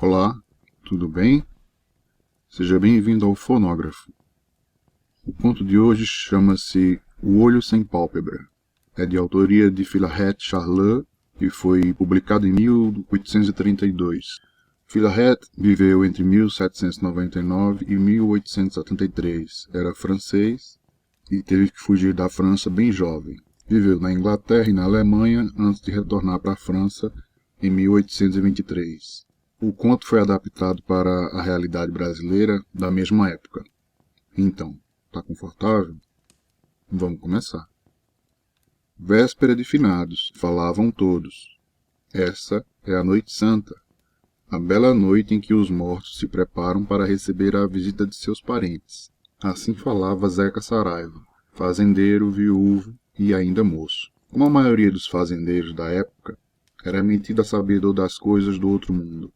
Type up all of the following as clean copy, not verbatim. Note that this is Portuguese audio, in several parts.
Olá, tudo bem? Seja bem-vindo ao Fonógrafo. O conto de hoje chama-se O Olho Sem Pálpebra. É de autoria de Philaret Charlet e foi publicado em 1832. Philaret viveu entre 1799 e 1873. Era francês e teve que fugir da França bem jovem. Viveu na Inglaterra e na Alemanha antes de retornar para a França em 1823. O conto foi adaptado para a realidade brasileira da mesma época. Então, tá confortável? Vamos começar. Véspera de finados, falavam todos. Essa é a noite santa, a bela noite em que os mortos se preparam para receber a visita de seus parentes. Assim falava Zeca Saraiva, fazendeiro, viúvo e ainda moço. Como a maioria dos fazendeiros da época, era metido a sabedor das coisas do outro mundo.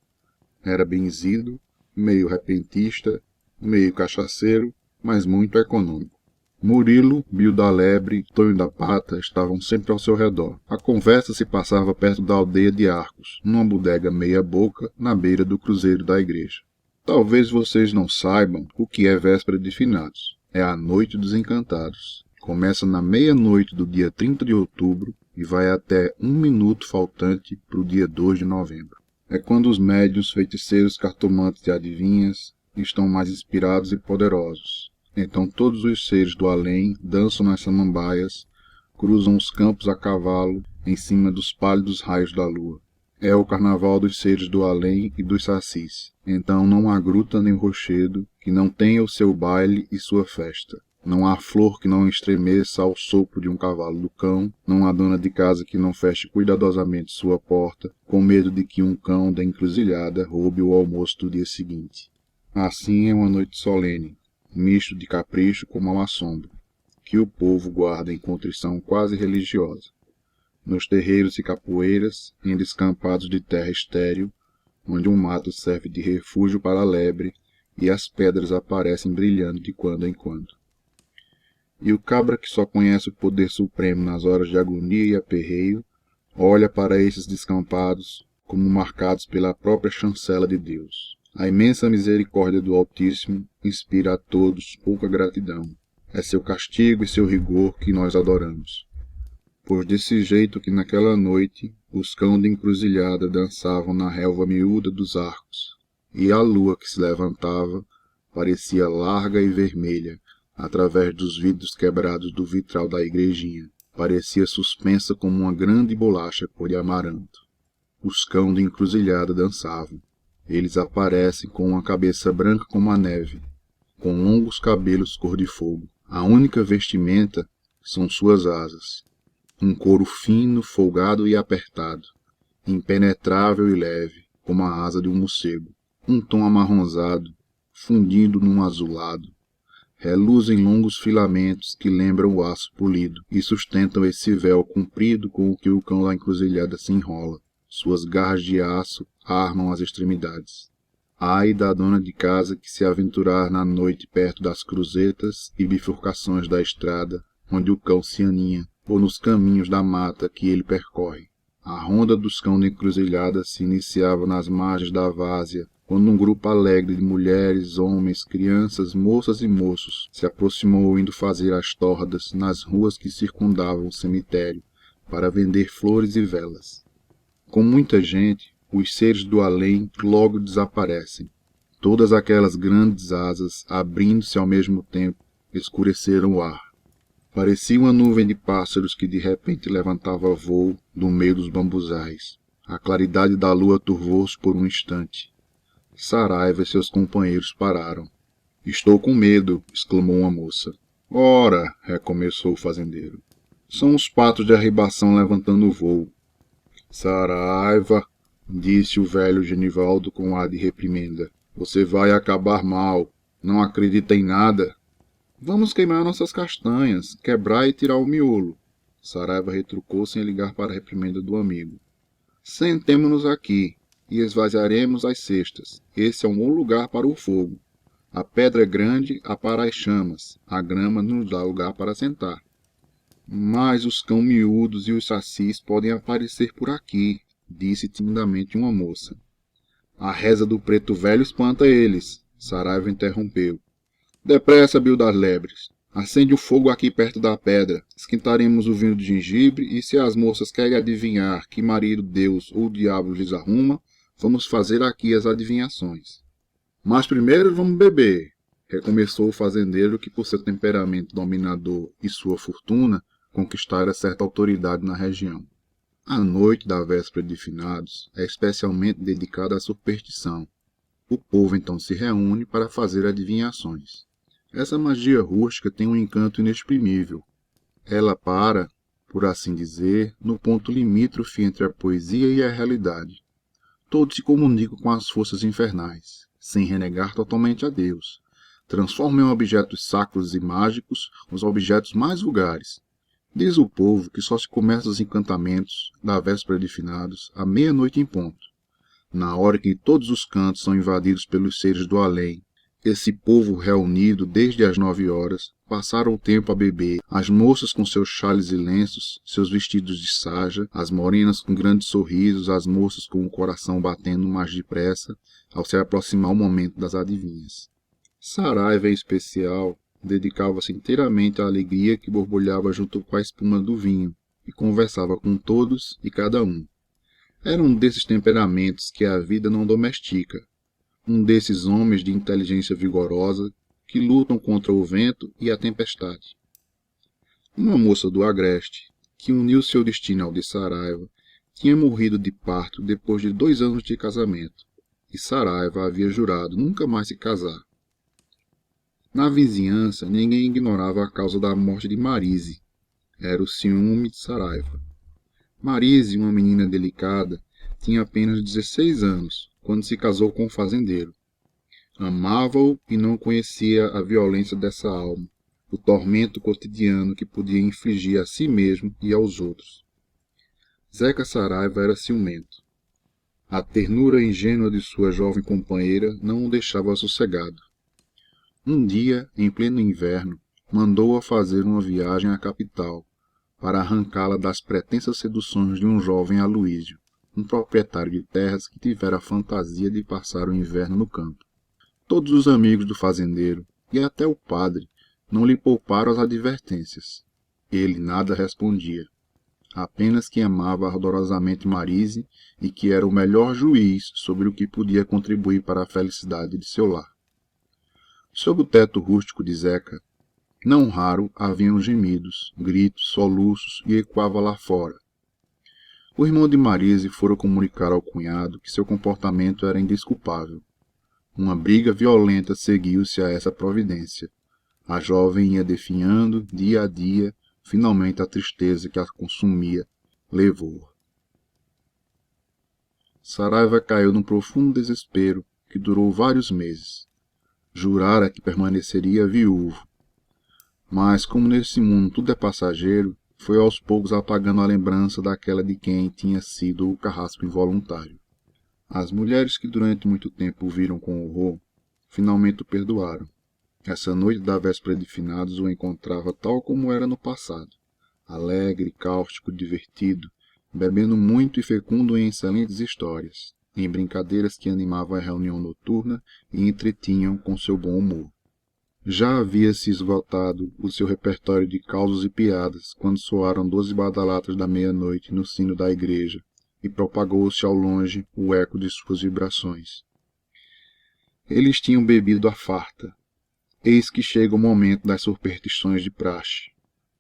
Era benzido, meio repentista, meio cachaceiro, mas muito econômico. Murilo, Bio da Lebre, Tonho da Pata estavam sempre ao seu redor. A conversa se passava perto da aldeia de Arcos, numa bodega meia-boca, na beira do cruzeiro da igreja. Talvez vocês não saibam o que é véspera de finados. É a Noite dos Encantados. Começa na meia-noite do dia 30 de outubro e vai até 1 minuto faltante para o dia 2 de novembro. É quando os médiuns, feiticeiros, cartomantes e adivinhas estão mais inspirados e poderosos. Então todos os seres do além dançam nas samambaias, cruzam os campos a cavalo em cima dos pálidos raios da lua. É o carnaval dos seres do além e dos sacis. Então não há gruta nem rochedo que não tenha o seu baile e sua festa. Não há flor que não estremeça ao sopro de um cavalo do cão, não há dona de casa que não feche cuidadosamente sua porta, com medo de que um cão da encruzilhada roube o almoço do dia seguinte. Assim é uma noite solene, misto de capricho com mau assombro, que o povo guarda em contrição quase religiosa. Nos terreiros e capoeiras, em descampados de terra estéril, onde um mato serve de refúgio para a lebre e as pedras aparecem brilhando de quando em quando. E o cabra que só conhece o poder supremo nas horas de agonia e aperreio, olha para esses descampados como marcados pela própria chancela de Deus. A imensa misericórdia do Altíssimo inspira a todos pouca gratidão. É seu castigo e seu rigor que nós adoramos. Pois desse jeito que naquela noite os cães de encruzilhada dançavam na relva miúda dos arcos, e a lua que se levantava parecia larga e vermelha, através dos vidros quebrados do vitral da igrejinha. Parecia suspensa como uma grande bolacha cor de amaranto. Os cães de encruzilhada dançavam. Eles aparecem com uma cabeça branca como a neve, com longos cabelos cor de fogo. A única vestimenta são suas asas. Um couro fino, folgado e apertado, impenetrável e leve, como a asa de um morcego. Um tom amarronzado, fundido num azulado. Reluzem longos filamentos que lembram o aço polido e sustentam esse véu comprido com o que o cão da encruzilhada se enrola. Suas garras de aço armam as extremidades. Ai da dona de casa que se aventurar na noite perto das cruzetas e bifurcações da estrada, onde o cão se aninha, ou nos caminhos da mata que ele percorre. A ronda dos cães de encruzilhada se iniciava nas margens da várzea, quando um grupo alegre de mulheres, homens, crianças, moças e moços se aproximou indo fazer as tordas nas ruas que circundavam o cemitério, para vender flores e velas. Com muita gente, os seres do além logo desaparecem. Todas aquelas grandes asas, abrindo-se ao mesmo tempo, escureceram o ar. Parecia uma nuvem de pássaros que de repente levantava voo do meio dos bambuzais. A claridade da lua turvou-se por um instante. Saraiva e seus companheiros pararam. — Estou com medo! Exclamou uma moça. — Ora! Recomeçou o fazendeiro. — São os patos de arribação levantando voo. — Saraiva! Disse o velho Genivaldo com ar de reprimenda. — Você vai acabar mal. Não acredita em nada? — Vamos queimar nossas castanhas, quebrar e tirar o miolo. Saraiva retrucou sem ligar para a reprimenda do amigo. — Sentemo-nos aqui e esvaziaremos as cestas. Esse é um bom lugar para o fogo. A pedra é grande, apara as chamas. A grama nos dá lugar para sentar. Mas os cães miúdos e os sacis podem aparecer por aqui, disse timidamente uma moça. A reza do preto velho espanta eles, Saraiva interrompeu. Depressa, Bill das Lebres. Acende o fogo aqui perto da pedra. Esquentaremos o vinho de gengibre e se as moças querem adivinhar que marido Deus ou o diabo lhes arruma, vamos fazer aqui as adivinhações. Mas primeiro vamos beber, recomeçou o fazendeiro que, por seu temperamento dominador e sua fortuna, conquistara certa autoridade na região. A noite da véspera de finados é especialmente dedicada à superstição. O povo então se reúne para fazer adivinhações. Essa magia rústica tem um encanto inexprimível. Ela para, por assim dizer, no ponto limítrofe entre a poesia e a realidade. Todos se comunicam com as forças infernais, sem renegar totalmente a Deus. Transformam em objetos sacros e mágicos os objetos mais vulgares. Diz o povo que só se começa os encantamentos da véspera de finados à meia-noite em ponto, na hora que todos os cantos são invadidos pelos seres do além. Esse povo reunido desde as 9 horas passaram o tempo a beber, as moças com seus xales e lenços, seus vestidos de saja, as morenas com grandes sorrisos, as moças com o coração batendo mais depressa ao se aproximar o momento das adivinhas. Saraiva, em especial, dedicava-se inteiramente à alegria que borbulhava junto com a espuma do vinho e conversava com todos e cada um. Era um desses temperamentos que a vida não domestica, um desses homens de inteligência vigorosa que lutam contra o vento e a tempestade. Uma moça do Agreste, que uniu seu destino ao de Saraiva, tinha morrido de parto depois de 2 anos de casamento, e Saraiva havia jurado nunca mais se casar. Na vizinhança, ninguém ignorava a causa da morte de Marise. Era o ciúme de Saraiva. Marise, uma menina delicada, tinha apenas 16 anos, quando se casou com o fazendeiro. Amava-o e não conhecia a violência dessa alma, o tormento cotidiano que podia infligir a si mesmo e aos outros. Zeca Saraiva era ciumento. A ternura ingênua de sua jovem companheira não o deixava sossegado. Um dia, em pleno inverno, mandou-a fazer uma viagem à capital, para arrancá-la das pretensas seduções de um jovem Aloísio, um proprietário de terras que tivera a fantasia de passar o inverno no campo. Todos os amigos do fazendeiro, e até o padre, não lhe pouparam as advertências. Ele nada respondia, apenas que amava ardorosamente Marise e que era o melhor juiz sobre o que podia contribuir para a felicidade de seu lar. Sob o teto rústico de Zeca, não raro haviam gemidos, gritos, soluços e ecoava lá fora. O irmão de Marise fora comunicar ao cunhado que seu comportamento era indesculpável. Uma briga violenta seguiu-se a essa providência. A jovem ia definhando, dia a dia, finalmente a tristeza que a consumia levou-a. Saraiva caiu num profundo desespero que durou vários meses. Jurara que permaneceria viúvo. Mas, como nesse mundo tudo é passageiro, foi aos poucos apagando a lembrança daquela de quem tinha sido o carrasco involuntário. As mulheres que durante muito tempo o viram com horror, finalmente o perdoaram. Essa noite da véspera de finados o encontrava tal como era no passado, alegre, cáustico, divertido, bebendo muito e fecundo em excelentes histórias, em brincadeiras que animavam a reunião noturna e entretinham com seu bom humor. Já havia-se esgotado o seu repertório de causos e piadas quando soaram 12 badalatas da meia-noite no sino da igreja, e propagou-se ao longe o eco de suas vibrações. Eles tinham bebido à farta. Eis que chega o momento das superstições de praxe.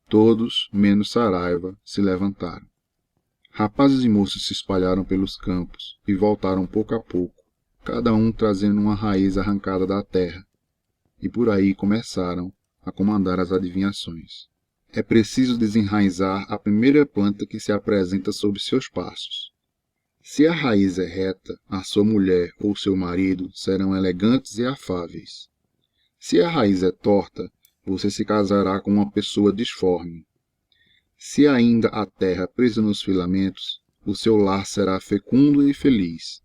Todos, menos Saraiva, se levantaram. Rapazes e moças se espalharam pelos campos e voltaram pouco a pouco, cada um trazendo uma raiz arrancada da terra, e por aí começaram a comandar as adivinhações. É preciso desenraizar a primeira planta que se apresenta sob seus passos. Se a raiz é reta, a sua mulher ou seu marido serão elegantes e afáveis. Se a raiz é torta, você se casará com uma pessoa disforme. Se ainda a terra presa nos filamentos, o seu lar será fecundo e feliz.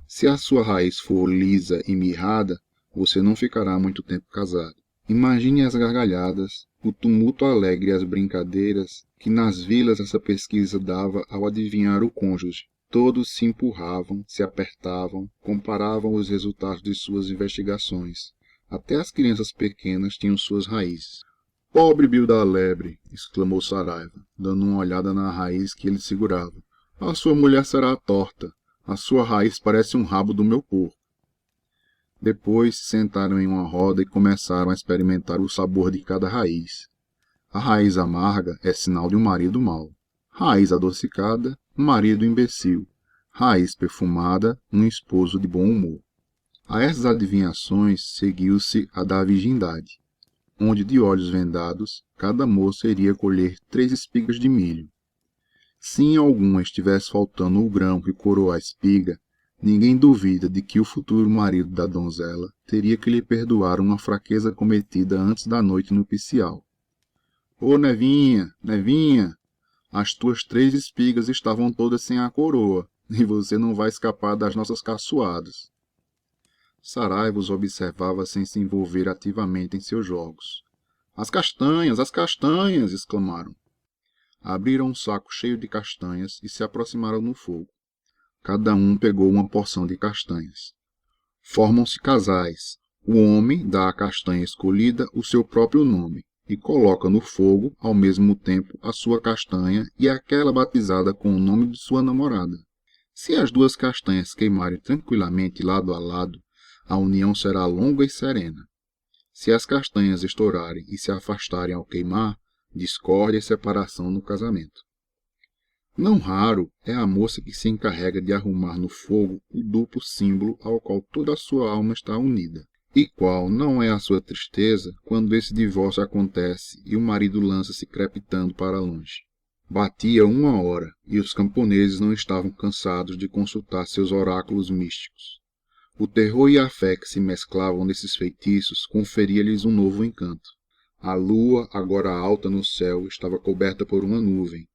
Se a sua raiz for lisa e mirrada, você não ficará muito tempo casado. Imagine as gargalhadas, o tumulto alegre e as brincadeiras que nas vilas essa pesquisa dava ao adivinhar o cônjuge. Todos se empurravam, se apertavam, comparavam os resultados de suas investigações. Até as crianças pequenas tinham suas raízes. Pobre Bill da Lebre! Exclamou Saraiva, dando uma olhada na raiz que ele segurava. A sua mulher será torta. A sua raiz parece um rabo do meu porco. Depois se sentaram em uma roda e começaram a experimentar o sabor de cada raiz. A raiz amarga é sinal de um marido mau. Raiz adocicada, um marido imbecil. Raiz perfumada, um esposo de bom humor. A essas adivinhações seguiu-se a da virgindade, onde de olhos vendados, cada moça iria colher 3 espigas de milho. Se em alguma estivesse faltando o grão que coroa a espiga, ninguém duvida de que o futuro marido da donzela teria que lhe perdoar uma fraqueza cometida antes da noite nupcial. Ô Nevinha, Nevinha, as tuas 3 espigas estavam todas sem a coroa, e você não vai escapar das nossas caçoadas. Saraiva os observava sem se envolver ativamente em seus jogos. As castanhas, exclamaram. Abriram um saco cheio de castanhas e se aproximaram no fogo. Cada um pegou uma porção de castanhas. Formam-se casais. O homem dá à castanha escolhida o seu próprio nome e coloca no fogo, ao mesmo tempo, a sua castanha e aquela batizada com o nome de sua namorada. Se as 2 castanhas queimarem tranquilamente lado a lado, a união será longa e serena. Se as castanhas estourarem e se afastarem ao queimar, discórdia e separação no casamento. Não raro é a moça que se encarrega de arrumar no fogo o duplo símbolo ao qual toda a sua alma está unida. E qual não é a sua tristeza quando esse divórcio acontece e o marido lança-se crepitando para longe. Batia 1 hora e os camponeses não estavam cansados de consultar seus oráculos místicos. O terror e a fé que se mesclavam nesses feitiços conferia-lhes um novo encanto. A lua, agora alta no céu, estava coberta por uma nuvem.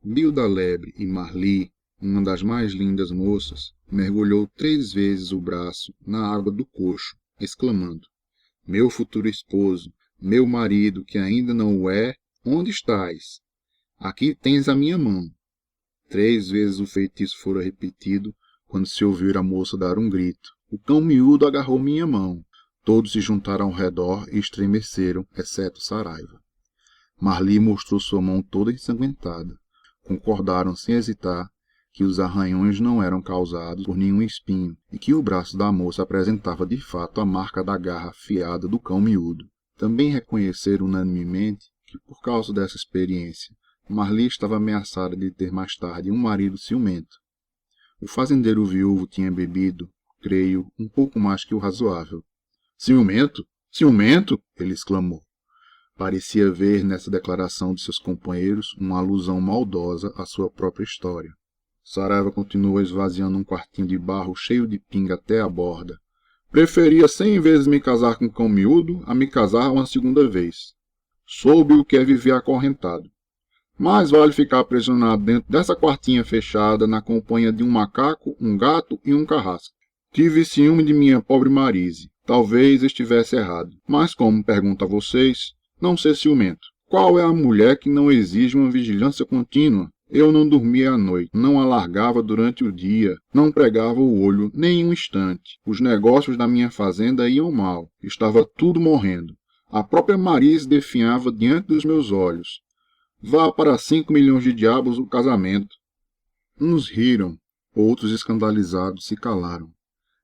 Bill da Lebre e Marli, uma das mais lindas moças, mergulhou 3 vezes o braço na água do coxo, exclamando: Meu futuro esposo, meu marido que ainda não o é, onde estás? Aqui tens a minha mão. 3 vezes o feitiço fora repetido, quando se ouviu a moça dar um grito. O cão miúdo agarrou minha mão. Todos se juntaram ao redor e estremeceram, exceto Saraiva. Marli mostrou sua mão toda ensanguentada. Concordaram sem hesitar que os arranhões não eram causados por nenhum espinho e que o braço da moça apresentava de fato a marca da garra afiada do cão miúdo. Também reconheceram unanimemente que, por causa dessa experiência, Marli estava ameaçada de ter mais tarde um marido ciumento. O fazendeiro viúvo tinha bebido, creio, um pouco mais que o razoável. Ciumento? Ciumento? Ele exclamou. Parecia ver nessa declaração de seus companheiros uma alusão maldosa à sua própria história. Saraiva continuou esvaziando um quartinho de barro cheio de pinga até a borda. Preferia 100 vezes me casar com um cão miúdo a me casar uma segunda vez. Soube o que é viver acorrentado. Mais vale ficar aprisionado dentro dessa quartinha fechada na companhia de um macaco, um gato e um carrasco. Tive ciúme de minha pobre Marise. Talvez estivesse errado. Mas como pergunto a vocês, não ser ciumento. Qual é a mulher que não exige uma vigilância contínua? Eu não dormia à noite, não alargava durante o dia, não pregava o olho nem um instante. Os negócios da minha fazenda iam mal, estava tudo morrendo. A própria Marise definhava diante dos meus olhos. Vá para 5 milhões de diabos o casamento. Uns riram, outros escandalizados se calaram.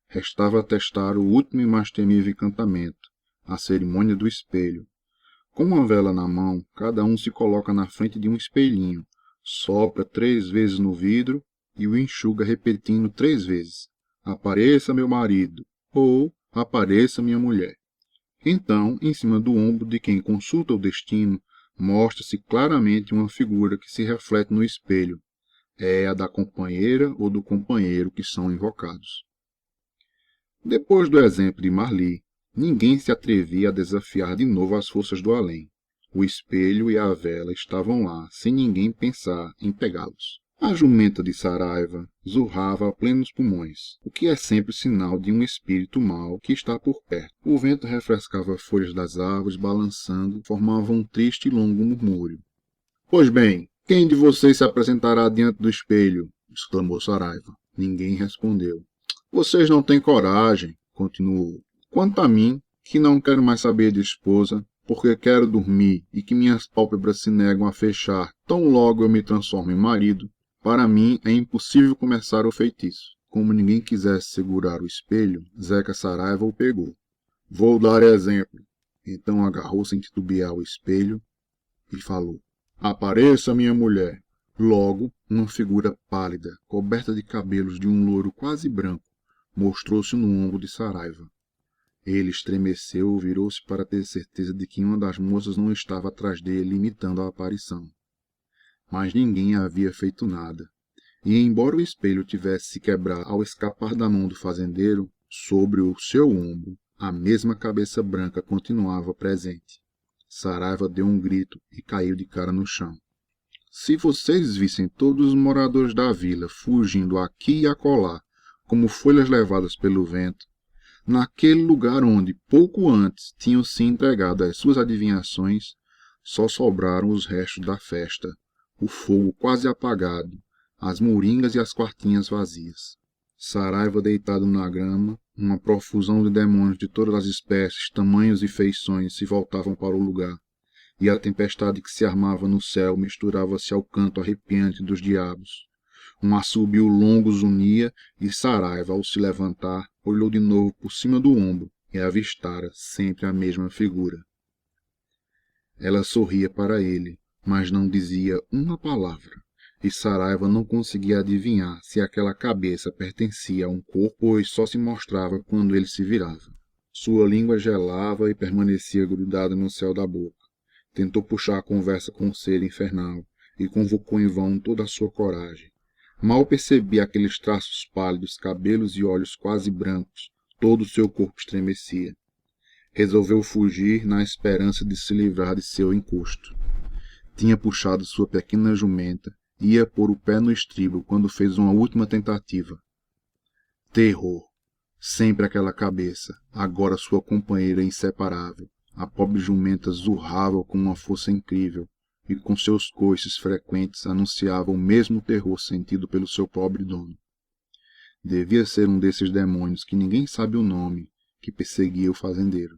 Restava testar o último e mais temível encantamento, a cerimônia do espelho. Com uma vela na mão, cada um se coloca na frente de um espelhinho, sopra 3 vezes no vidro e o enxuga repetindo 3 vezes: apareça meu marido, ou apareça minha mulher. Então, em cima do ombro de quem consulta o destino, mostra-se claramente uma figura que se reflete no espelho. É a da companheira ou do companheiro que são invocados. Depois do exemplo de Marli, ninguém se atrevia a desafiar de novo as forças do além. O espelho e a vela estavam lá, sem ninguém pensar em pegá-los. A jumenta de Saraiva zurrava a plenos pulmões, o que é sempre sinal de um espírito mau que está por perto. O vento refrescava folhas das árvores, balançando, formava um triste e longo murmúrio. Pois bem, quem de vocês se apresentará diante do espelho? exclamou Saraiva. Ninguém respondeu. Vocês não têm coragem, continuou. Quanto a mim, que não quero mais saber de esposa, porque quero dormir e que minhas pálpebras se negam a fechar tão logo eu me transformo em marido, para mim é impossível começar o feitiço. Como ninguém quisesse segurar o espelho, Zeca Saraiva o pegou. Vou dar exemplo. Então agarrou sem titubear o espelho e falou. Apareça, minha mulher. Logo, uma figura pálida, coberta de cabelos de um louro quase branco, mostrou-se no ombro de Saraiva. Ele estremeceu e virou-se para ter certeza de que uma das moças não estava atrás dele, imitando a aparição. Mas ninguém havia feito nada. E, embora o espelho tivesse se quebrado ao escapar da mão do fazendeiro, sobre o seu ombro, a mesma cabeça branca continuava presente. Saraiva deu um grito e caiu de cara no chão. Se vocês vissem todos os moradores da vila fugindo aqui e acolá, como folhas levadas pelo vento, naquele lugar onde, pouco antes, tinham se entregado às suas adivinhações, só sobraram os restos da festa, o fogo quase apagado, as moringas e as quartinhas vazias. Saraiva deitado na grama, uma profusão de demônios de todas as espécies, tamanhos e feições se voltavam para o lugar, e a tempestade que se armava no céu misturava-se ao canto arrepiante dos diabos. Um assobio longo zunia e Saraiva, ao se levantar, olhou de novo por cima do ombro e avistara sempre a mesma figura. Ela sorria para ele, mas não dizia uma palavra, e Saraiva não conseguia adivinhar se aquela cabeça pertencia a um corpo, pois só se mostrava quando ele se virava. Sua língua gelava e permanecia grudada no céu da boca. Tentou puxar a conversa com o ser infernal e convocou em vão toda a sua coragem. Mal percebia aqueles traços pálidos, cabelos e olhos quase brancos, todo o seu corpo estremecia. Resolveu fugir na esperança de se livrar de seu encosto. Tinha puxado sua pequena jumenta e ia pôr o pé no estribo quando fez uma última tentativa. Terror! Sempre aquela cabeça, agora sua companheira inseparável. A pobre jumenta zurrava com uma força incrível, e com seus coices frequentes anunciava o mesmo terror sentido pelo seu pobre dono. Devia ser um desses demônios que ninguém sabe o nome, que perseguia o fazendeiro.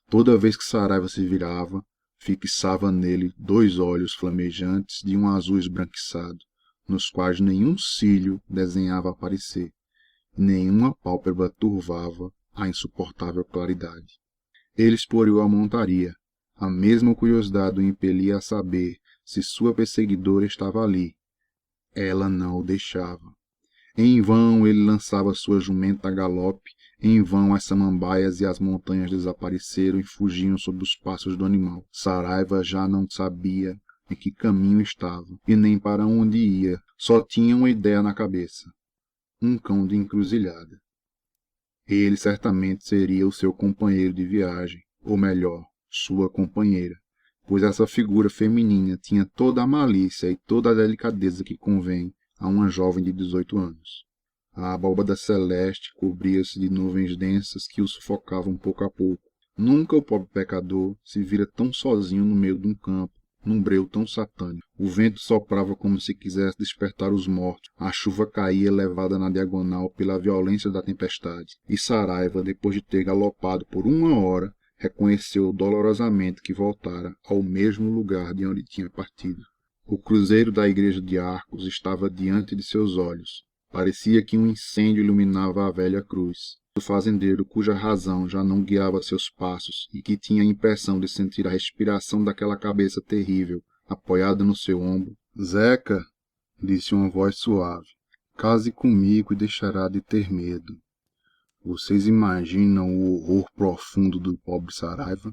Toda vez que Saraiva se virava, fixava nele 2 olhos flamejantes de um azul esbranquiçado, nos quais nenhum cílio desenhava aparecer, e nenhuma pálpebra turvava a insuportável claridade. Ele explorou a montaria. A mesma curiosidade o impelia a saber se sua perseguidora estava ali. Ela não o deixava. Em vão ele lançava sua jumenta a galope, em vão as samambaias e as montanhas desapareceram e fugiam sob os passos do animal. Saraiva já não sabia em que caminho estava, e nem para onde ia, só tinha uma ideia na cabeça. Um cão de encruzilhada. Ele certamente seria o seu companheiro de viagem, ou melhor, sua companheira, pois essa figura feminina tinha toda a malícia e toda a delicadeza que convém a uma jovem de 18 anos. A abóbada celeste cobria-se de nuvens densas que o sufocavam pouco a pouco. Nunca o pobre pecador se vira tão sozinho no meio de um campo, num breu tão satânico. O vento soprava como se quisesse despertar os mortos. A chuva caía levada na diagonal pela violência da tempestade. E Saraiva, depois de ter galopado por 1 hora, reconheceu dolorosamente que voltara ao mesmo lugar de onde tinha partido. O cruzeiro da igreja de Arcos estava diante de seus olhos. Parecia que um incêndio iluminava a velha cruz. O fazendeiro, cuja razão já não guiava seus passos e que tinha a impressão de sentir a respiração daquela cabeça terrível apoiada no seu ombro. Zeca, disse uma voz suave, case comigo e deixará de ter medo. Vocês imaginam o horror profundo do pobre Saraiva?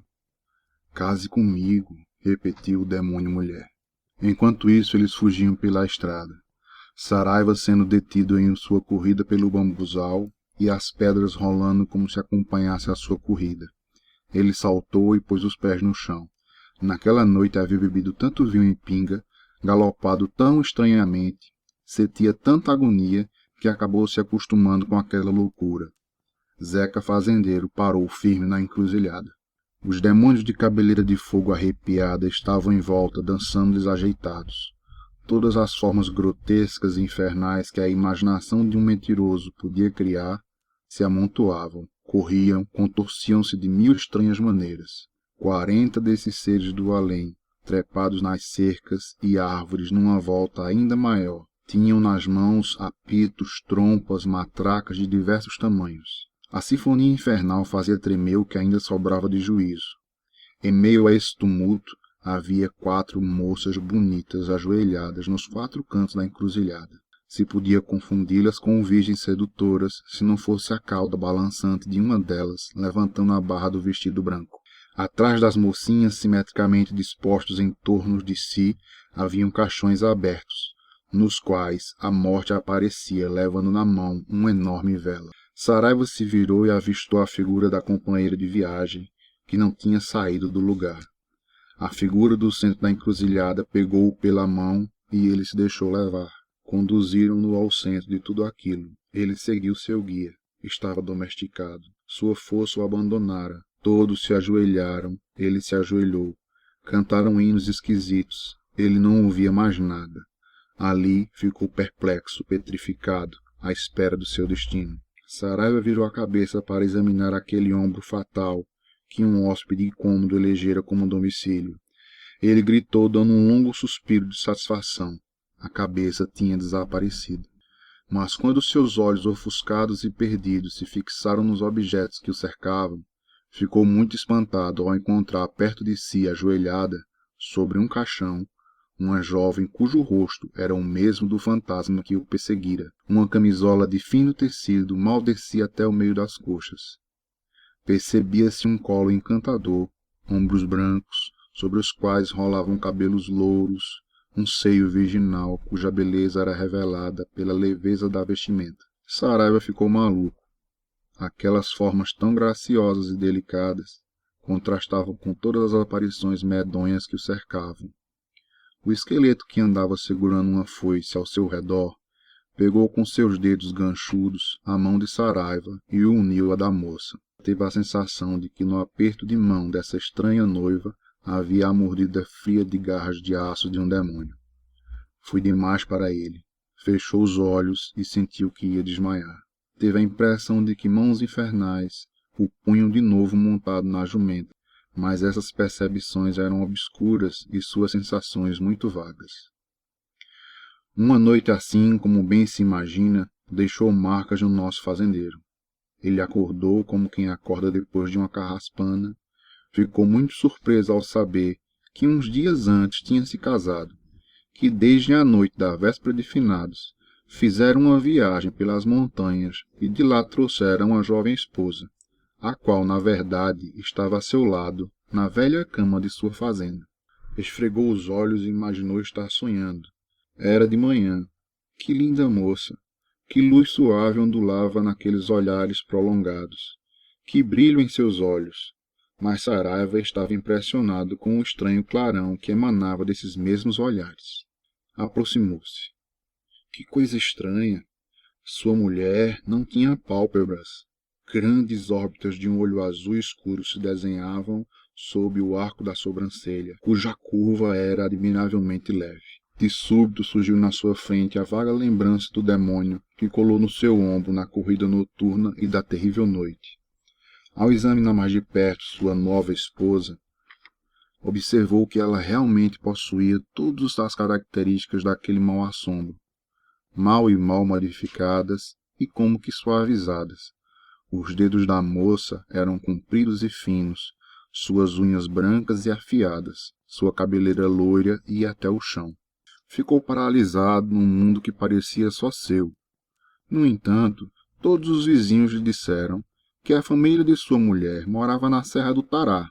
Case comigo, repetiu o demônio mulher. Enquanto isso, eles fugiam pela estrada. Saraiva sendo detido em sua corrida pelo bambuzal e as pedras rolando como se acompanhasse a sua corrida. Ele saltou e pôs os pés no chão. Naquela noite havia bebido tanto vinho em pinga, galopado tão estranhamente, sentia tanta agonia que acabou se acostumando com aquela loucura. Zeca fazendeiro parou firme na encruzilhada. Os demônios de cabeleira de fogo arrepiada estavam em volta, dançando desajeitados. Todas as formas grotescas e infernais que a imaginação de um mentiroso podia criar se amontoavam, corriam, contorciam-se de 1000 estranhas maneiras. 40 desses seres do além, trepados nas cercas e árvores numa volta ainda maior, tinham nas mãos apitos, trompas, matracas de diversos tamanhos. A sinfonia infernal fazia tremer o que ainda sobrava de juízo. Em meio a esse tumulto, havia 4 moças bonitas ajoelhadas nos 4 cantos da encruzilhada. Se podia confundi-las com virgens sedutoras, se não fosse a cauda balançante de uma delas, levantando a barra do vestido branco. Atrás das mocinhas, simetricamente dispostos em torno de si, haviam caixões abertos, nos quais a morte aparecia, levando na mão uma enorme vela. Saraiva se virou e avistou a figura da companheira de viagem, que não tinha saído do lugar. A figura do centro da encruzilhada pegou-o pela mão e ele se deixou levar. Conduziram-no ao centro de tudo aquilo. Ele seguiu seu guia. Estava domesticado. Sua força o abandonara. Todos se ajoelharam. Ele se ajoelhou. Cantaram hinos esquisitos. Ele não ouvia mais nada. Ali ficou perplexo, petrificado, à espera do seu destino. Saraiva virou a cabeça para examinar aquele ombro fatal que um hóspede incômodo elegera como domicílio. Ele gritou, dando um longo suspiro de satisfação. A cabeça tinha desaparecido. Mas quando seus olhos ofuscados e perdidos se fixaram nos objetos que o cercavam, ficou muito espantado ao encontrar perto de si, ajoelhada, sobre um caixão, uma jovem cujo rosto era o mesmo do fantasma que o perseguira. Uma camisola de fino tecido mal descia até o meio das coxas. Percebia-se um colo encantador, ombros brancos, sobre os quais rolavam cabelos louros, um seio virginal cuja beleza era revelada pela leveza da vestimenta. Saraiva ficou maluco. Aquelas formas tão graciosas e delicadas contrastavam com todas as aparições medonhas que o cercavam. O esqueleto que andava segurando uma foice ao seu redor pegou com seus dedos ganchudos a mão de Saraiva e o uniu à da moça. Teve a sensação de que no aperto de mão dessa estranha noiva havia a mordida fria de garras de aço de um demônio. Foi demais para ele. Fechou os olhos e sentiu que ia desmaiar. Teve a impressão de que mãos infernais o punham de novo montado na jumenta, mas essas percepções eram obscuras e suas sensações muito vagas. Uma noite assim, como bem se imagina, deixou marcas no nosso fazendeiro. Ele acordou como quem acorda depois de uma carraspana. Ficou muito surpreso ao saber que uns dias antes tinha se casado, que desde a noite da véspera de finados fizeram uma viagem pelas montanhas e de lá trouxeram a jovem esposa, a qual, na verdade, estava a seu lado, na velha cama de sua fazenda. Esfregou os olhos e imaginou estar sonhando. Era de manhã. Que linda moça! Que luz suave ondulava naqueles olhares prolongados! Que brilho em seus olhos! Mas Saraiva estava impressionado com o estranho clarão que emanava desses mesmos olhares. Aproximou-se. Que coisa estranha! Sua mulher não tinha pálpebras. Grandes órbitas de um olho azul escuro se desenhavam sob o arco da sobrancelha, cuja curva era admiravelmente leve. De súbito surgiu na sua frente a vaga lembrança do demônio que colou no seu ombro na corrida noturna e da terrível noite. Ao examinar mais de perto sua nova esposa, observou que ela realmente possuía todas as características daquele mau assombro, mal e mal modificadas e como que suavizadas. Os dedos da moça eram compridos e finos, suas unhas brancas e afiadas, sua cabeleira loira ia até o chão. Ficou paralisado num mundo que parecia só seu. No entanto, todos os vizinhos lhe disseram que a família de sua mulher morava na Serra do Tará,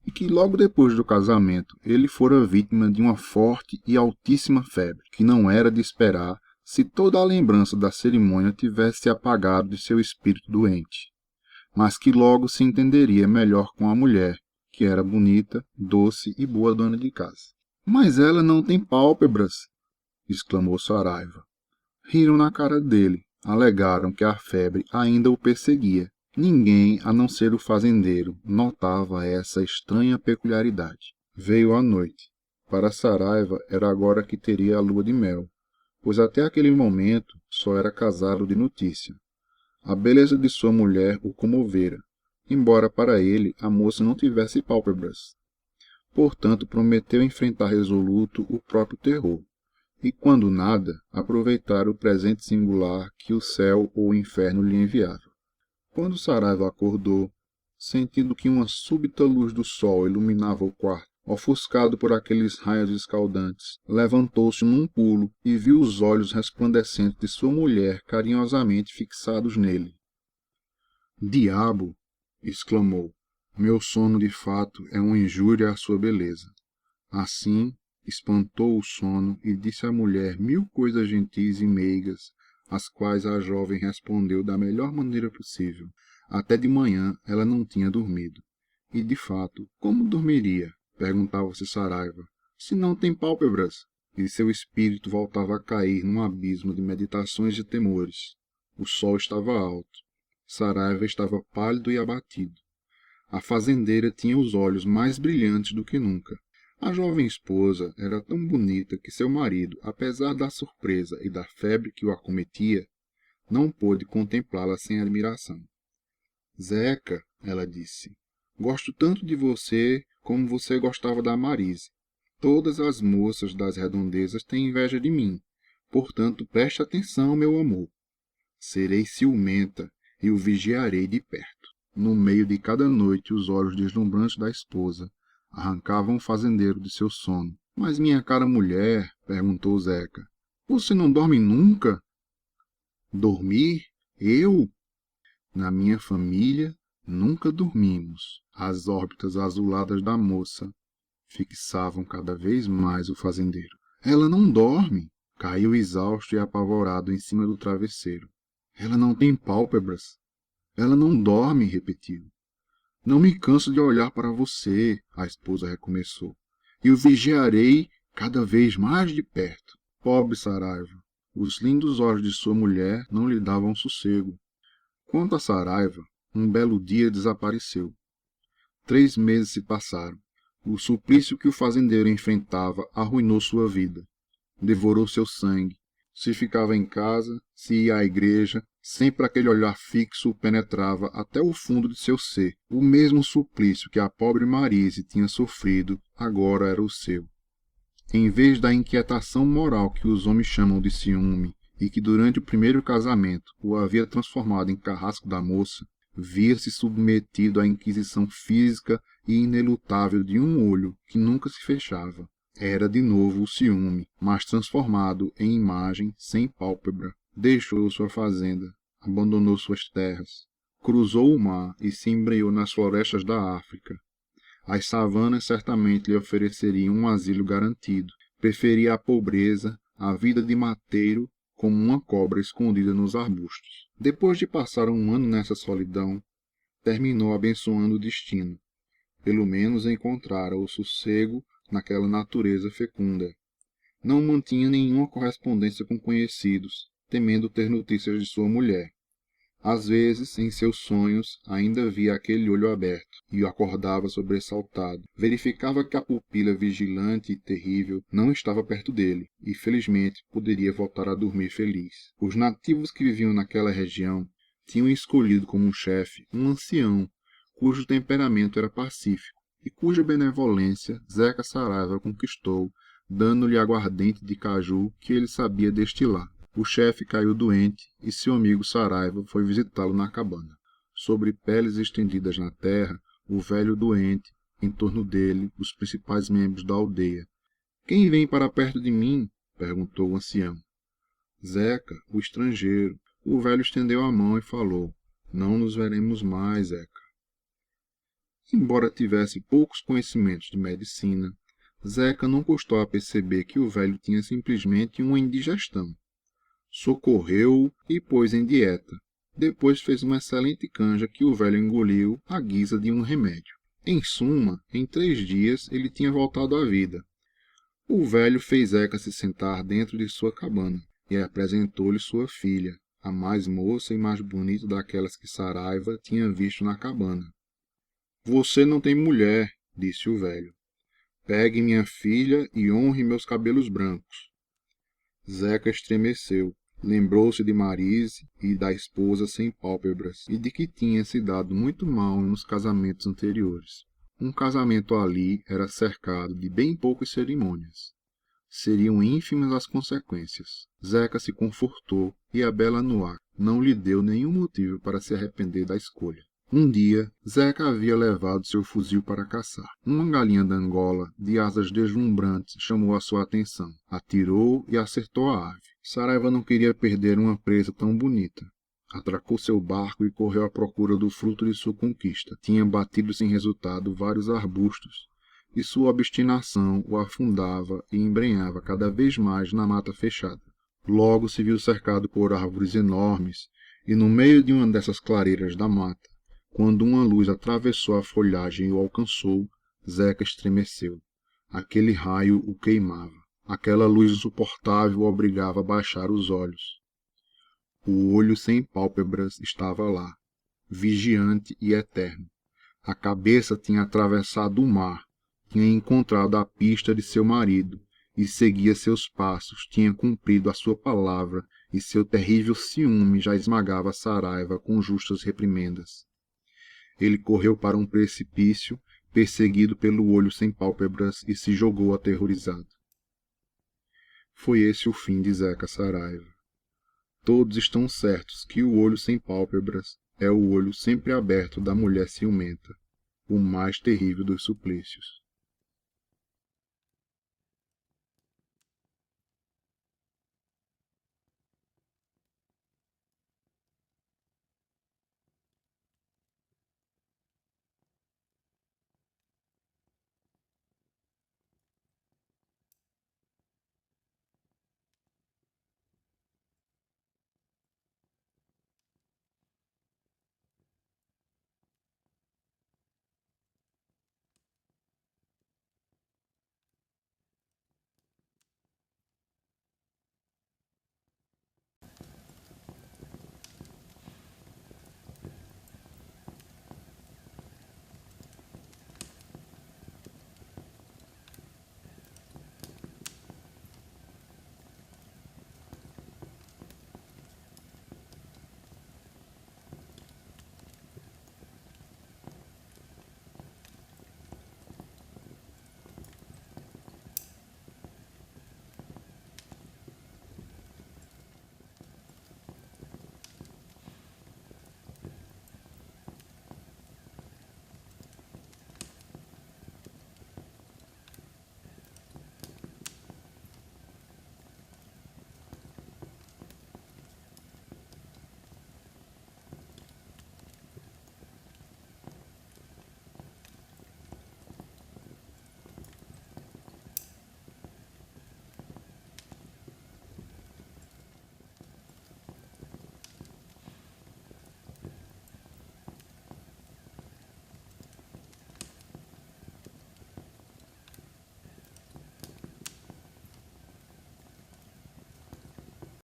e que logo depois do casamento ele fora vítima de uma forte e altíssima febre, que não era de esperar se toda a lembrança da cerimônia tivesse se apagado de seu espírito doente, mas que logo se entenderia melhor com a mulher, que era bonita, doce e boa dona de casa. Mas ela não tem pálpebras, exclamou Saraiva. Riram na cara dele, alegaram que a febre ainda o perseguia. Ninguém, a não ser o fazendeiro, notava essa estranha peculiaridade. Veio a noite. Para Saraiva era agora que teria a lua de mel, pois até aquele momento só era casado de notícia. A beleza de sua mulher o comovera, embora para ele a moça não tivesse pálpebras. Portanto, prometeu enfrentar resoluto o próprio terror, e quando nada, aproveitar o presente singular que o céu ou o inferno lhe enviava. Quando Saraiva acordou, sentindo que uma súbita luz do sol iluminava o quarto, ofuscado por aqueles raios escaldantes, levantou-se num pulo e viu os olhos resplandecentes de sua mulher carinhosamente fixados nele. "Diabo!" exclamou. "Meu sono de fato é uma injúria à sua beleza." Assim, espantou o sono e disse à mulher 1000 coisas gentis e meigas, às quais a jovem respondeu da melhor maneira possível. Até de manhã ela não tinha dormido. E, de fato, como dormiria? Perguntava-se Saraiva. Se não tem pálpebras? E seu espírito voltava a cair num abismo de meditações e temores. O sol estava alto. Saraiva estava pálido e abatido. A fazendeira tinha os olhos mais brilhantes do que nunca. A jovem esposa era tão bonita que seu marido, apesar da surpresa e da febre que o acometia, não pôde contemplá-la sem admiração. "Zeca", ela disse, "gosto tanto de você como você gostava da Marise. Todas as moças das redondezas têm inveja de mim. Portanto, preste atenção, meu amor. Serei ciumenta e o vigiarei de perto." No meio de cada noite, os olhos deslumbrantes da esposa arrancavam o fazendeiro de seu sono. "Mas minha cara mulher", perguntou Zeca, "você não dorme nunca?" "Dormir? Eu? Na minha família, nunca dormimos." As órbitas azuladas da moça fixavam cada vez mais o fazendeiro. "Ela não dorme." Caiu exausto e apavorado em cima do travesseiro. "Ela não tem pálpebras." "Ela não dorme", repetiu. "Não me canso de olhar para você", a esposa recomeçou. "E o vigiarei cada vez mais de perto." Pobre Saraiva! Os lindos olhos de sua mulher não lhe davam sossego. Quanto a Saraiva, um belo dia desapareceu. 3 meses se passaram. O suplício que o fazendeiro enfrentava arruinou sua vida. Devorou seu sangue. Se ficava em casa, se ia à igreja, sempre aquele olhar fixo o penetrava até o fundo de seu ser. O mesmo suplício que a pobre Marise tinha sofrido, agora era o seu. Em vez da inquietação moral que os homens chamam de ciúme, e que durante o primeiro casamento o havia transformado em carrasco da moça, via-se submetido à inquisição física e inelutável de um olho que nunca se fechava. Era de novo o ciúme, mas transformado em imagem sem pálpebra. Deixou sua fazenda, abandonou suas terras, cruzou o mar e se embrenhou nas florestas da África. As savanas certamente lhe ofereceriam um asilo garantido. Preferia a pobreza, a vida de mateiro, como uma cobra escondida nos arbustos. Depois de passar um ano nessa solidão, terminou abençoando o destino. Pelo menos encontrara o sossego naquela natureza fecunda. Não mantinha nenhuma correspondência com conhecidos, temendo ter notícias de sua mulher. Às vezes, em seus sonhos, ainda via aquele olho aberto, e acordava sobressaltado. Verificava que a pupila vigilante e terrível não estava perto dele, e felizmente poderia voltar a dormir feliz. Os nativos que viviam naquela região tinham escolhido como chefe um ancião, cujo temperamento era pacífico, e cuja benevolência Zeca Saraiva conquistou, dando-lhe aguardente de caju que ele sabia destilar. O chefe caiu doente e seu amigo Saraiva foi visitá-lo na cabana. Sobre peles estendidas na terra, o velho doente, em torno dele, os principais membros da aldeia. "Quem vem para perto de mim?" perguntou o ancião. "Zeca, o estrangeiro." O velho estendeu a mão e falou: "Não nos veremos mais, Zeca." Embora tivesse poucos conhecimentos de medicina, Zeca não custou a perceber que o velho tinha simplesmente uma indigestão. Socorreu-o e pôs em dieta. Depois fez uma excelente canja que o velho engoliu à guisa de um remédio. Em suma, em 3 dias ele tinha voltado à vida. O velho fez Zeca se sentar dentro de sua cabana e apresentou-lhe sua filha, a mais moça e mais bonita daquelas que Saraiva tinha visto na cabana. "Você não tem mulher", disse o velho. Pegue minha filha e honre meus cabelos brancos. Zeca estremeceu. Lembrou-se de Marise e da esposa sem pálpebras e de que tinha se dado muito mal nos casamentos anteriores. Um casamento ali era cercado de bem poucas cerimônias. Seriam ínfimas as consequências. Zeca se confortou e a bela Noá não lhe deu nenhum motivo para se arrepender da escolha. Um dia, Zeca havia levado seu fuzil para caçar. Uma galinha da Angola, de asas deslumbrantes, chamou a sua atenção. Atirou e acertou a ave. Saraiva não queria perder uma presa tão bonita. Atracou seu barco e correu à procura do fruto de sua conquista. Tinha batido sem resultado vários arbustos, e sua obstinação o afundava e embrenhava cada vez mais na mata fechada. Logo se viu cercado por árvores enormes, e no meio de uma dessas clareiras da mata, quando uma luz atravessou a folhagem e o alcançou, Zeca estremeceu. Aquele raio o queimava. Aquela luz insuportável o obrigava a baixar os olhos. O olho sem pálpebras estava lá, vigiante e eterno. A cabeça tinha atravessado o mar, tinha encontrado a pista de seu marido e seguia seus passos, tinha cumprido a sua palavra e seu terrível ciúme já esmagava Saraiva com justas reprimendas. Ele correu para um precipício, perseguido pelo olho sem pálpebras, e se jogou aterrorizado. Foi esse o fim de Zeca Saraiva. Todos estão certos que o olho sem pálpebras é o olho sempre aberto da mulher ciumenta, o mais terrível dos suplícios.